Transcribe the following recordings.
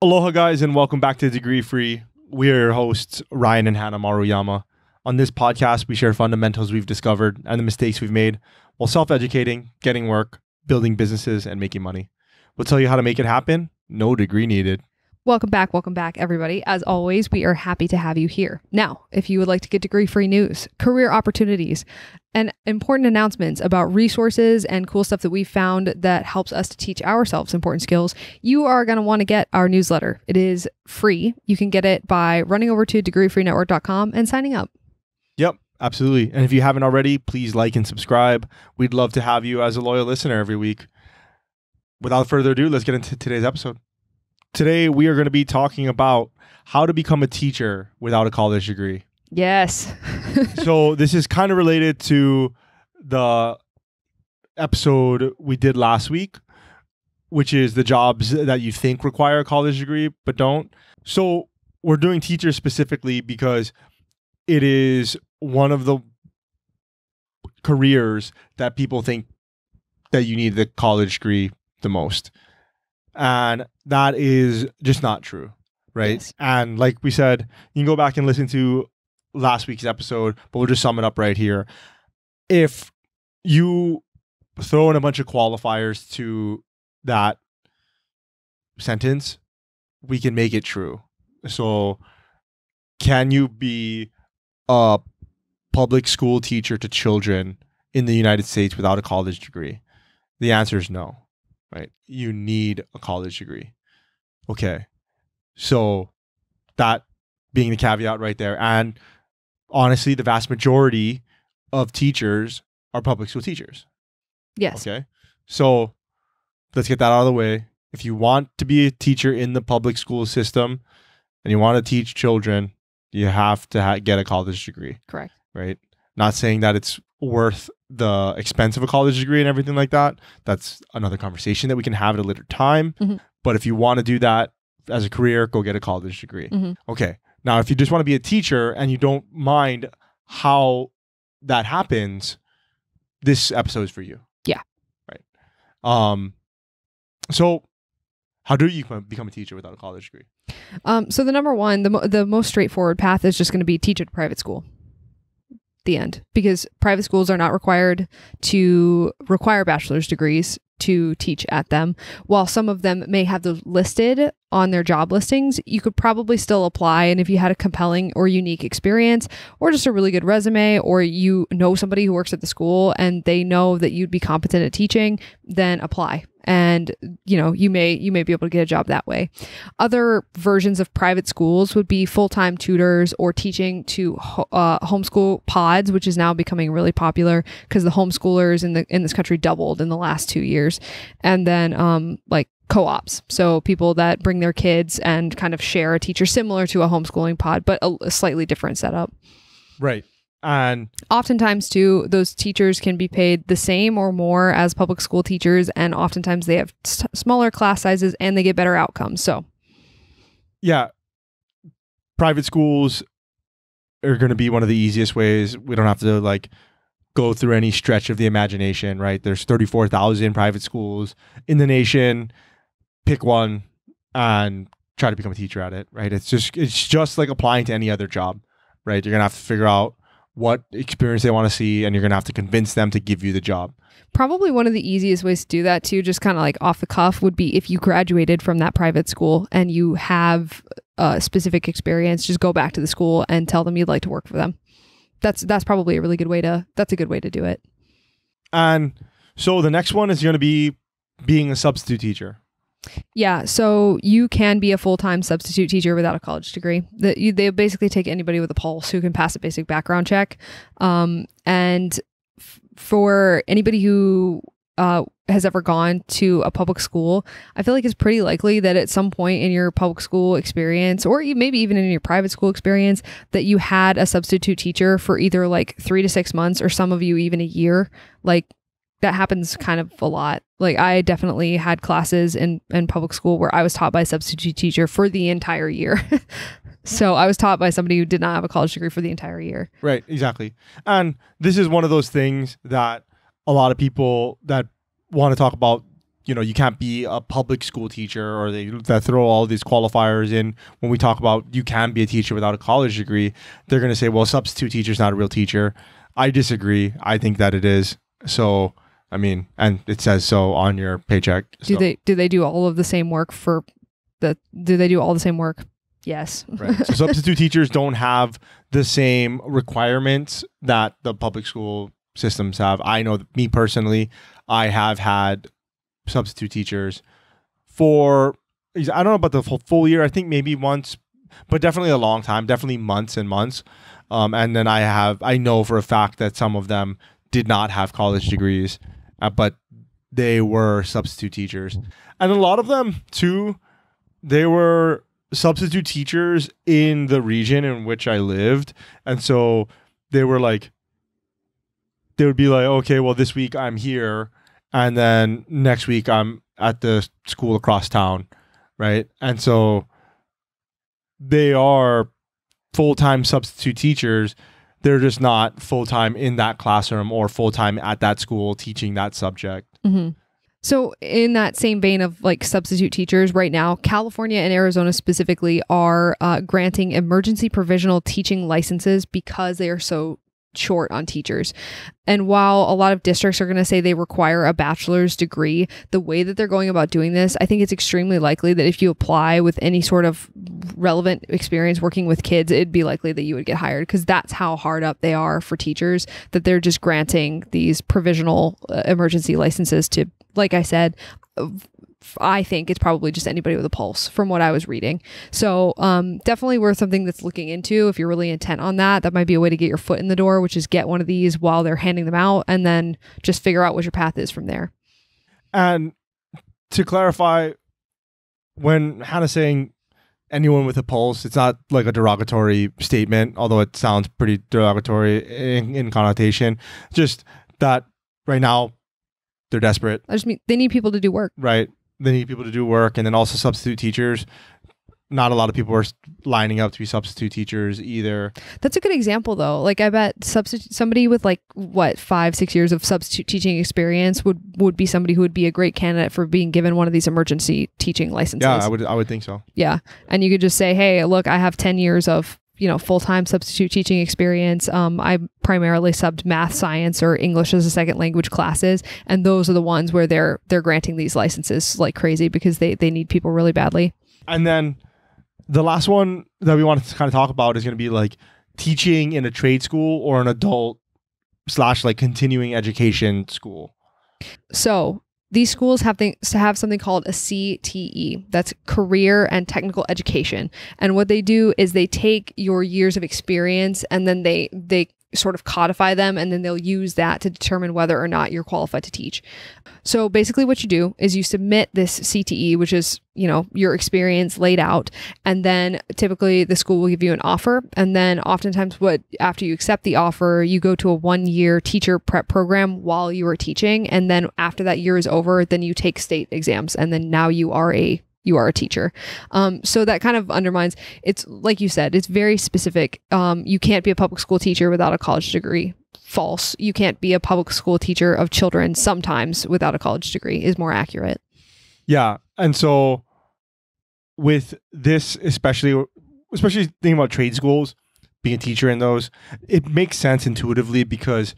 Aloha guys and welcome back to Degree Free. We are your hosts, Ryan and Hannah Maruyama. On this podcast, we share fundamentals we've discovered and the mistakes we've made while self-educating, getting work, building businesses, and making money. We'll tell you how to make it happen. No degree needed. Welcome back, everybody. As always, we are happy to have you here. Now, if you would like to get degree-free news, career opportunities, and important announcements about resources and cool stuff that we've found that helps us to teach ourselves important skills, you are going to want to get our newsletter. It is free. You can get it by running over to degreefreenetwork.com and signing up. Yep, absolutely. And if you haven't already, please like and subscribe. We'd love to have you as a loyal listener every week. Without further ado, let's get into today's episode. Today, we are going to be talking about how to become a teacher without a college degree. Yes. So this is kind of related to the episode we did last week, which is the jobs that you think require a college degree but don't. So we're doing teachers specifically because it is one of the careers that people think that you need the college degree the most. And that is just not true, right? Yes. And like we said, you can go back and listen to last week's episode, but we'll just sum it up right here. If you throw in a bunch of qualifiers to that sentence, we can make it true. So can you be a public school teacher to children in the United States without a college degree? The answer is no. Right? You need a college degree. Okay. So that being the caveat right there. And honestly, the vast majority of teachers are public school teachers. Yes. Okay. So let's get that out of the way. If you want to be a teacher in the public school system and you want to teach children, you have to get a college degree. Correct. Right? Not saying that it's worth the expense of a college degree and everything like that. That's another conversation that we can have at a later time. Mm-hmm. But if you want to do that as a career, go get a college degree. Mm-hmm. Okay. Now, if you just want to be a teacher and you don't mind how that happens, this episode is for you. Yeah. Right. So how do you become a teacher without a college degree? So the number one, the most straightforward path is just going to be teach at a private school. The end, because private schools are not required to require bachelor's degrees to teach at them. While some of them may have those listed on their job listings, you could probably still apply. And if you had a compelling or unique experience or just a really good resume, or you know somebody who works at the school and they know that you'd be competent at teaching, then apply. And, you know, you may be able to get a job that way. Other versions of private schools would be full-time tutors or teaching to homeschool pods, which is now becoming really popular because the homeschoolers in this country doubled in the last 2 years. And then like co-ops. So people that bring their kids and kind of share a teacher, similar to a homeschooling pod, but a slightly different setup. Right. And oftentimes too, those teachers can be paid the same or more as public school teachers. And oftentimes they have smaller class sizes and they get better outcomes. So yeah, private schools are going to be one of the easiest ways. We don't have to like go through any stretch of the imagination, right? There's 34,000 private schools in the nation. Pick one and try to become a teacher at it, right? It's just like applying to any other job, right? You're going to have to figure out what experience they want to see, and you're going to have to convince them to give you the job. Probably one of the easiest ways to do that too, just kind of like off the cuff, would be if you graduated from that private school and you have a specific experience, just go back to the school and tell them you'd like to work for them. That's probably a really good way that's a good way to do it. And so the next one is going to be being a substitute teacher. Yeah, so you can be a full-time substitute teacher without a college degree. They basically take anybody with a pulse who can pass a basic background check. And for anybody who has ever gone to a public school, I feel like it's pretty likely that at some point in your public school experience, or maybe even in your private school experience, that you had a substitute teacher for either like 3 to 6 months, or some of you even a year. Like that happens kind of a lot. Like I definitely had classes in public school where I was taught by a substitute teacher for the entire year. So I was taught by somebody who did not have a college degree for the entire year. Right, exactly. And this is one of those things that a lot of people that want to talk about you can't be a public school teacher, or that throw all these qualifiers in when we talk about you can be a teacher without a college degree. They're going to say, well, substitute teacher is not a real teacher. I disagree. I think that it is. So, I mean, and it says so on your paycheck. Do they do all of the same work do they do all the same work? Yes. Right. So substitute teachers don't have the same requirements that the public school systems have. I know that me personally, I have had substitute teachers for, I don't know about the full year. I think maybe once, but definitely a long time, definitely months and months. And then I know for a fact that some of them did not have college degrees, but they were substitute teachers. And a lot of them too, they were substitute teachers in the region in which I lived. And so they would be like, okay, well, this week I'm here, and then next week I'm at the school across town, right? And so they are full-time substitute teachers. They're just not full-time in that classroom or full-time at that school teaching that subject. Mm-hmm. So in that same vein of like substitute teachers, right now, California and Arizona specifically are granting emergency provisional teaching licenses because they are so short on teachers. And while a lot of districts are going to say they require a bachelor's degree, the way that they're going about doing this, I think it's extremely likely that if you apply with any sort of relevant experience working with kids, it'd be likely that you would get hired, because that's how hard up they are for teachers, that they're just granting these provisional emergency licenses to, like I said, I think it's probably just anybody with a pulse from what I was reading. So definitely worth something that's looking into. If you're really intent on that, that might be a way to get your foot in the door, which is get one of these while they're handing them out, and then just figure out what your path is from there. And to clarify, when Hannah's saying anyone with a pulse, it's not like a derogatory statement, although it sounds pretty derogatory in connotation. Just that right now they're desperate. I just mean they need people to do work. Right. They need people to do work. And then also substitute teachers. Not a lot of people are lining up to be substitute teachers either. That's a good example, though. Like, I bet somebody with 5-6 years of substitute teaching experience would be somebody who would be a great candidate for being given one of these emergency teaching licenses. Yeah, I would think so. Yeah. And you could just say, hey, look, I have 10 years of full-time substitute teaching experience. I primarily subbed math, science, or English as a second language classes. And those are the ones where they're granting these licenses like crazy because they need people really badly. And then the last one that we wanted to kind of talk about is going to be like teaching in a trade school or an adult / continuing education school. So these schools have to have something called a CTE. That's Career and Technical Education. And what they do is they take your years of experience and then they sort of codify them, and then they'll use that to determine whether or not you're qualified to teach. So basically what you do is you submit this CTE, which is, your experience laid out, and then typically the school will give you an offer. And then oftentimes after you accept the offer, you go to a 1-year teacher prep program while you are teaching. And then after that year is over, then you take state exams, and then now you are a teacher. So that kind of undermines, it's like you said, it's very specific. You can't be a public school teacher without a college degree. False. You can't be a public school teacher of children sometimes without a college degree is more accurate. Yeah. And so with this, especially thinking about trade schools, being a teacher in those, it makes sense intuitively because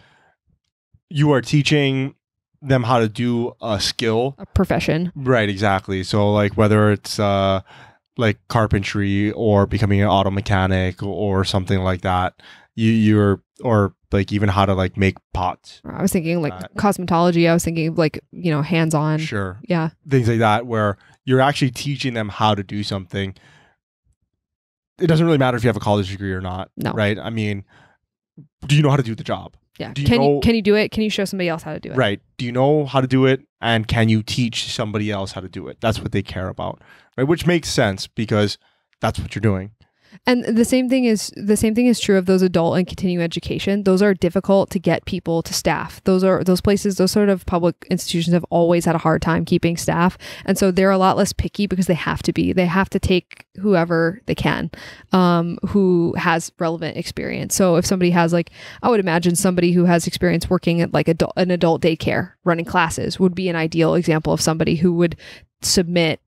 you are teaching them how to do a skill, a profession. Right, exactly. So whether it's carpentry or becoming an auto mechanic or something like that, or even how to make pots. I was thinking cosmetology. I was thinking hands-on. Sure. Yeah. Things like that where you're actually teaching them how to do something. It doesn't really matter if you have a college degree or not. No. Right? I mean, do you know how to do the job? Yeah. Can you do it? Can you show somebody else how to do it? Right. Do you know how to do it? And can you teach somebody else how to do it? That's what they care about. Right. Which makes sense because that's what you're doing. And the same thing is true of those adult and continuing education. Those are difficult to get people to staff. Those sort of public institutions have always had a hard time keeping staff. And so they're a lot less picky because they have to take whoever they can, who has relevant experience. So if somebody has I would imagine somebody who has experience working at an adult daycare running classes would be an ideal example of somebody who would submit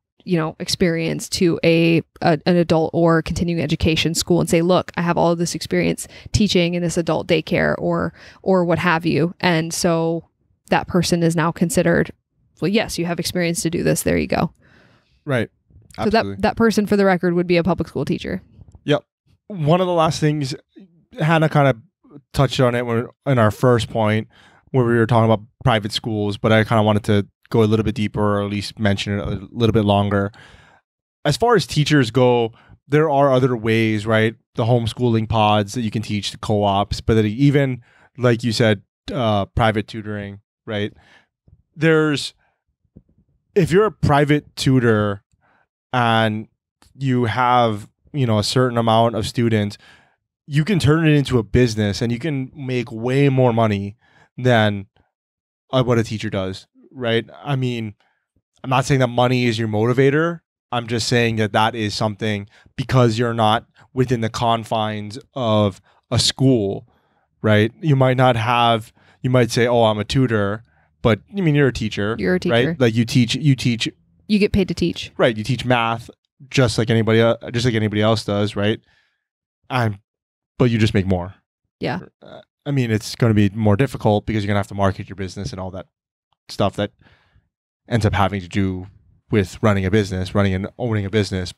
experience to an adult or continuing education school and say, look, I have all of this experience teaching in this adult daycare or what have you. And so that person is now considered, well, yes, you have experience to do this. There you go. Right. Absolutely. So that person, for the record, would be a public school teacher. Yep. One of the last things, Hannah kind of touched on it in our first point where we were talking about private schools, but I kind of wanted to go a little bit deeper, or at least mention it a little bit longer. As far as teachers go, there are other ways, right? The homeschooling pods that you can teach, the co-ops, but that even, like you said, private tutoring, right? If you're a private tutor and you have, a certain amount of students, you can turn it into a business and you can make way more money than what a teacher does. Right. I mean, I'm not saying that money is your motivator. I'm just saying that is something, because you're not within the confines of a school, right? You might say, oh, I'm a tutor, but you're a teacher. You're a teacher. Right? Like you teach. You get paid to teach. Right. You teach math just like anybody else does. Right. But you just make more. Yeah. It's going to be more difficult because you're going to have to market your business and all that stuff that ends up having to do with running and owning a business.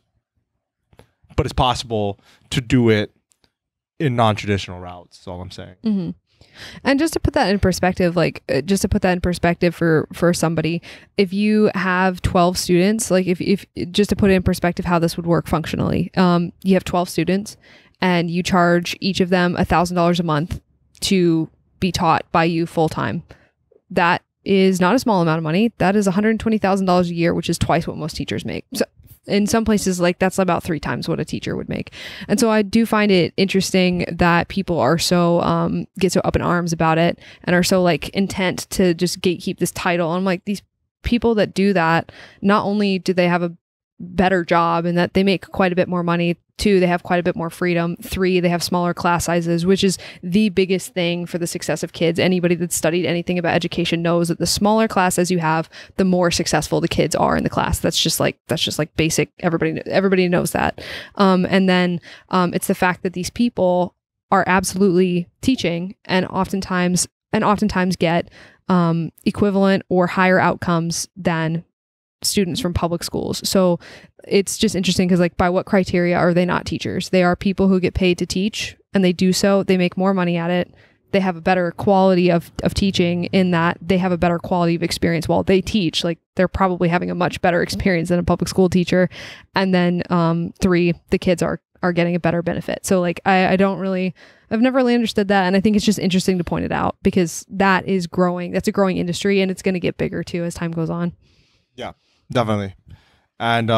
But it's possible to do it in non-traditional routes. That's all I'm saying. Mm-hmm. And just to put that in perspective, for somebody, if you have 12 students, if just to put it in perspective how this would work functionally, you have 12 students and you charge each of them $1,000 a month to be taught by you full time. That is not a small amount of money. That is $120,000 a year, which is twice what most teachers make. So in some places, that's about 3 times what a teacher would make. And so I do find it interesting that people are so get so up in arms about it and are so intent to just gatekeep this title. I'm like, these people that do that, not only do they have a better job and that they make quite a bit more money. 2, they have quite a bit more freedom. 3, they have smaller class sizes, which is the biggest thing for the success of kids. Anybody that's studied anything about education knows that the smaller classes you have, the more successful the kids are in the class. That's just basic. Everybody knows that. And then it's the fact that these people are absolutely teaching and oftentimes get equivalent or higher outcomes than students from public schools. So it's just interesting because by what criteria are they not teachers? They are people who get paid to teach and they do so. They make more money at it. They have a better quality of teaching in that they have a better quality of experience while they teach. They're probably having a much better experience than a public school teacher. And then 3, the kids are getting a better benefit. So I've never really understood that. And I think it's just interesting to point it out because that is growing. That's a growing industry and it's going to get bigger too as time goes on. Yeah. Definitely. And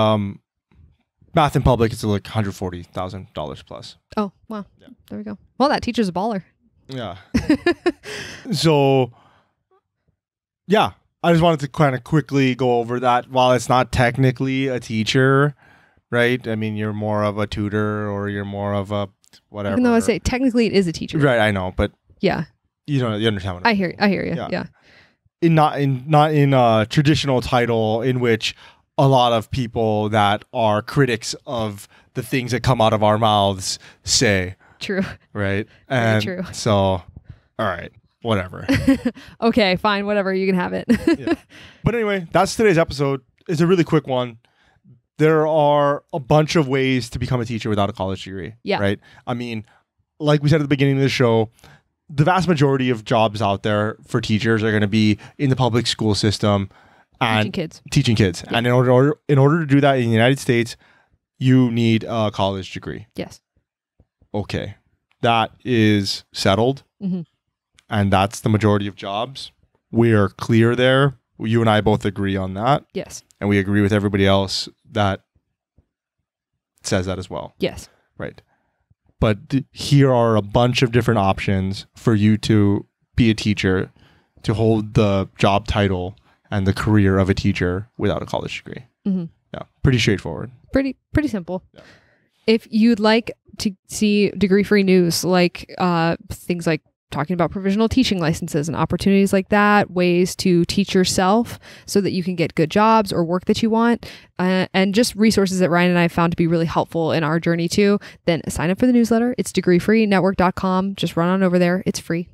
math in public is $140,000 plus. Oh, wow. Yeah. There we go. Well, that teacher's a baller. Yeah. So, yeah, I just wanted to kind of quickly go over that. While it's not technically a teacher, right? You're more of a tutor or you're more of a whatever. Even though I say technically it is a teacher. Right, I know, but yeah. You understand what I hear you. Yeah. Not in a traditional title in which a lot of people that are critics of the things that come out of our mouths say. True. Right? And very true. So, all right, whatever. Okay, fine, whatever, you can have it. Yeah. But anyway, that's today's episode. It's a really quick one. There are a bunch of ways to become a teacher without a college degree. Yeah. Right? Like we said at the beginning of the show, the vast majority of jobs out there for teachers are going to be in the public school system and teaching kids. Yeah. And in order to do that in the United States, you need a college degree. Yes. Okay. That is settled. Mm-hmm. And that's the majority of jobs. We are clear there. You and I both agree on that. Yes. And we agree with everybody else that says that as well. Yes. Right. But here are a bunch of different options for you to be a teacher, to hold the job title and the career of a teacher without a college degree. Mm-hmm. Yeah, pretty straightforward. Pretty simple. Yeah. If you'd like to see degree-free news, like things like talking about provisional teaching licenses and opportunities like that, ways to teach yourself so that you can get good jobs or work that you want, and just resources that Ryan and I found to be really helpful in our journey too, then sign up for the newsletter. It's degreefreenetwork.com. Just run on over there. It's free.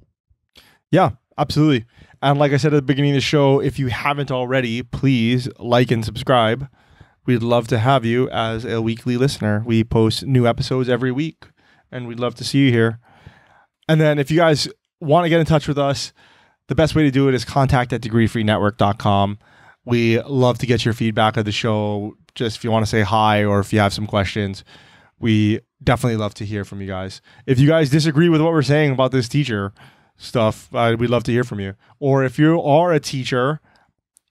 Yeah, absolutely. And like I said at the beginning of the show, if you haven't already, please like and subscribe. We'd love to have you as a weekly listener. We post new episodes every week, and we'd love to see you here. And then if you guys want to get in touch with us, the best way to do it is contact@degreefreenetwork.com. We love to get your feedback of the show. Just if you want to say hi or if you have some questions, we definitely love to hear from you guys. If you guys disagree with what we're saying about this teacher stuff, we'd love to hear from you. Or if you are a teacher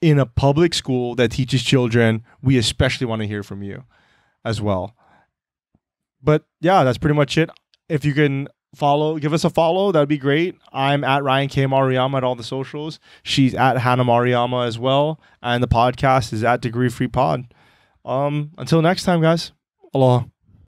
in a public school that teaches children, we especially want to hear from you as well. But yeah, that's pretty much it. If you can give us a follow, that'd be great. I'm at Ryan K. Mariyama at all the socials. She's at Hannah Mariyama as well. And the podcast is at Degree Free Pod. Until next time, guys. Aloha.